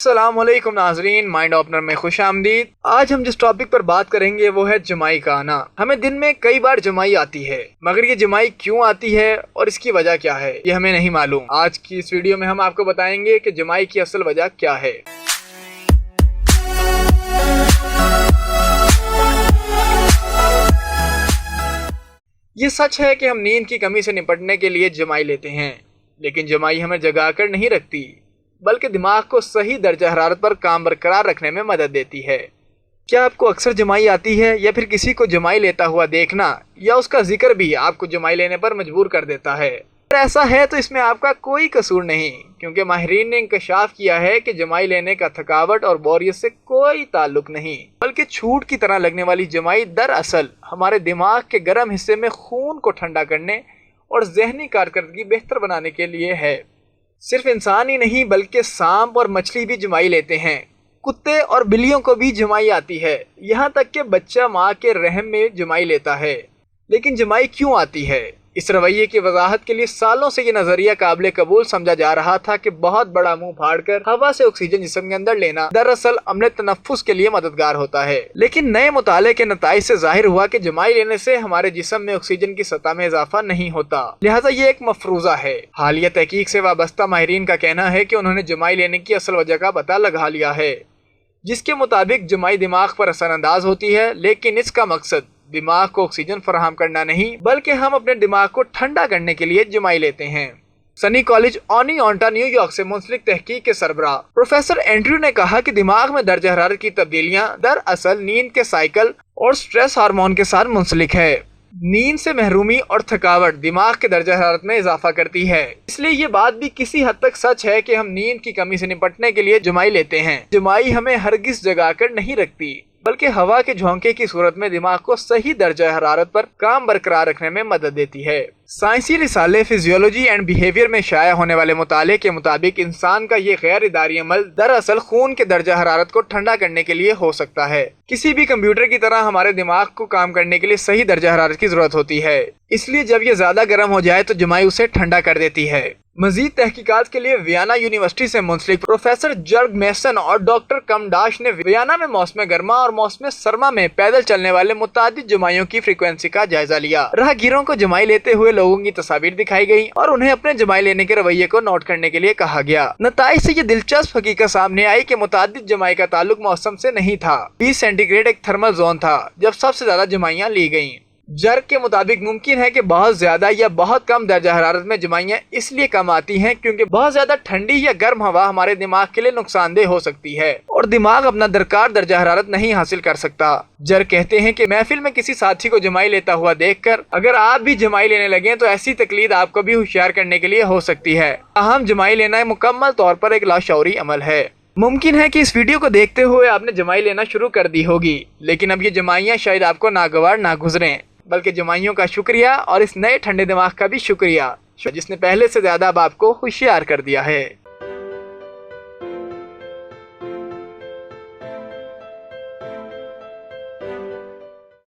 السلام علیکم ناظرین، مائنڈ اوپنر میں خوش آمدید۔ آج ہم جس ٹاپک پر بات کریں گے وہ ہے جمائی کا آنا۔ ہمیں دن میں کئی بار جمائی آتی ہے، مگر یہ جمائی کیوں آتی ہے اور اس کی وجہ کیا ہے یہ ہمیں نہیں معلوم۔ آج کی اس ویڈیو میں ہم آپ کو بتائیں گے کہ جمائی کی اصل وجہ کیا ہے۔ یہ سچ ہے کہ ہم نیند کی کمی سے نپٹنے کے لیے جمائی لیتے ہیں، لیکن جمائی ہمیں جگا کر نہیں رکھتی بلکہ دماغ کو صحیح درجہ حرارت پر کام برقرار رکھنے میں مدد دیتی ہے۔ کیا آپ کو اکثر جمائی آتی ہے یا پھر کسی کو جمائی لیتا ہوا دیکھنا یا اس کا ذکر بھی آپ کو جمائی لینے پر مجبور کر دیتا ہے؟ اگر ایسا ہے تو اس میں آپ کا کوئی قصور نہیں، کیونکہ ماہرین نے انکشاف کیا ہے کہ جمائی لینے کا تھکاوٹ اور بوریت سے کوئی تعلق نہیں، بلکہ چھوٹ کی طرح لگنے والی جمائی دراصل ہمارے دماغ کے گرم حصے میں خون کو ٹھنڈا کرنے اور ذہنی کارکردگی بہتر بنانے کے لیے ہے۔ صرف انسان ہی نہیں بلکہ سانپ اور مچھلی بھی جمائی لیتے ہیں، کتے اور بلیوں کو بھی جمائی آتی ہے، یہاں تک کہ بچہ ماں کے رحم میں جمائی لیتا ہے۔ لیکن جمائی کیوں آتی ہے؟ اس رویے کی وضاحت کے لیے سالوں سے یہ نظریہ قابل قبول سمجھا جا رہا تھا کہ بہت بڑا منہ پھاڑ کر ہوا سے آکسیجن جسم کے اندر لینا دراصل عمل تنفس کے لیے مددگار ہوتا ہے۔ لیکن نئے مطالعے کے نتائج سے ظاہر ہوا کہ جمائی لینے سے ہمارے جسم میں آکسیجن کی سطح میں اضافہ نہیں ہوتا، لہٰذا یہ ایک مفروضہ ہے۔ حالیہ تحقیق سے وابستہ ماہرین کا کہنا ہے کہ انہوں نے جمائی لینے کی اصل وجہ کا پتہ لگا لیا ہے، جس کے مطابق جمائی دماغ پر اثر انداز ہوتی ہے، لیکن اس کا مقصد دماغ کو آکسیجن فراہم کرنا نہیں بلکہ ہم اپنے دماغ کو ٹھنڈا کرنے کے لیے جمائی لیتے ہیں۔ سنی کالج اونی اونٹا نیو یارک سے منسلک تحقیق کے سربراہ پروفیسر اینڈریو نے کہا کہ دماغ میں درجہ حرارت کی تبدیلیاں دراصل نیند کے سائیکل اور سٹریس ہارمون کے ساتھ منسلک ہے۔ نیند سے محرومی اور تھکاوٹ دماغ کے درجہ حرارت میں اضافہ کرتی ہے، اس لیے یہ بات بھی کسی حد تک سچ ہے کہ ہم نیند کی کمی سے نپٹنے کے لیے جمائی لیتے ہیں۔ جمائی ہمیں ہرگز جگا کر نہیں رکھتی بلکہ ہوا کے جھونکے کی صورت میں دماغ کو صحیح درجہ حرارت پر کام برقرار رکھنے میں مدد دیتی ہے۔ سائنسی رسالے فزیولوجی اینڈ بیہیویئر میں شائع ہونے والے مطالعے کے مطابق انسان کا یہ غیر اداری عمل دراصل خون کے درجہ حرارت کو ٹھنڈا کرنے کے لیے ہو سکتا ہے۔ کسی بھی کمپیوٹر کی طرح ہمارے دماغ کو کام کرنے کے لیے صحیح درجہ حرارت کی ضرورت ہوتی ہے، اس لیے جب یہ زیادہ گرم ہو جائے تو جمائی اسے ٹھنڈا کر دیتی ہے۔ مزید تحقیقات کے لیے ویانا یونیورسٹی سے منسلک پروفیسر جرگ میسن اور ڈاکٹر کمڈاش نے ویانا میں موسم گرما اور موسم سرما میں پیدل چلنے والے متعدد جمائیوں کی فریکوینسی کا جائزہ لیا۔ راہ گیروں کو جمائی لیتے ہوئے لوگوں کی تصاویر دکھائی گئی اور انہیں اپنے جمائی لینے کے رویے کو نوٹ کرنے کے لیے کہا گیا۔ نتائج سے یہ دلچسپ حقیقت سامنے آئی کہ متعدد جمائی کا تعلق موسم سے نہیں تھا۔ 20 سینٹی گریڈ ایک تھرمل زون تھا جب سب سے زیادہ جمائیاں لی گئیں۔ جرگ کے مطابق ممکن ہے کہ بہت زیادہ یا بہت کم درجہ حرارت میں جمائیاں اس لیے کم آتی ہیں کیونکہ بہت زیادہ ٹھنڈی یا گرم ہوا ہمارے دماغ کے لیے نقصان دہ ہو سکتی ہے اور دماغ اپنا درکار درجہ حرارت نہیں حاصل کر سکتا۔ جرگ کہتے ہیں کہ محفل میں کسی ساتھی کو جمائی لیتا ہوا دیکھ کر اگر آپ بھی جمائی لینے لگیں تو ایسی تقلید آپ کو بھی ہوشیار کرنے کے لیے ہو سکتی ہے۔ تاہم جمائی لینا مکمل طور پر ایک لاشعوری عمل ہے۔ ممکن ہے کہ اس ویڈیو کو دیکھتے ہوئے آپ نے جمائی لینا شروع کر دی ہوگی، لیکن اب یہ جمائیاں شاید آپ کو ناگوار نہ گزریں، بلکہ جمائیوں کا شکریہ اور اس نئے ٹھنڈے دماغ کا بھی شکریہ جس نے پہلے سے زیادہ اب آپ کو ہوشیار کر دیا ہے۔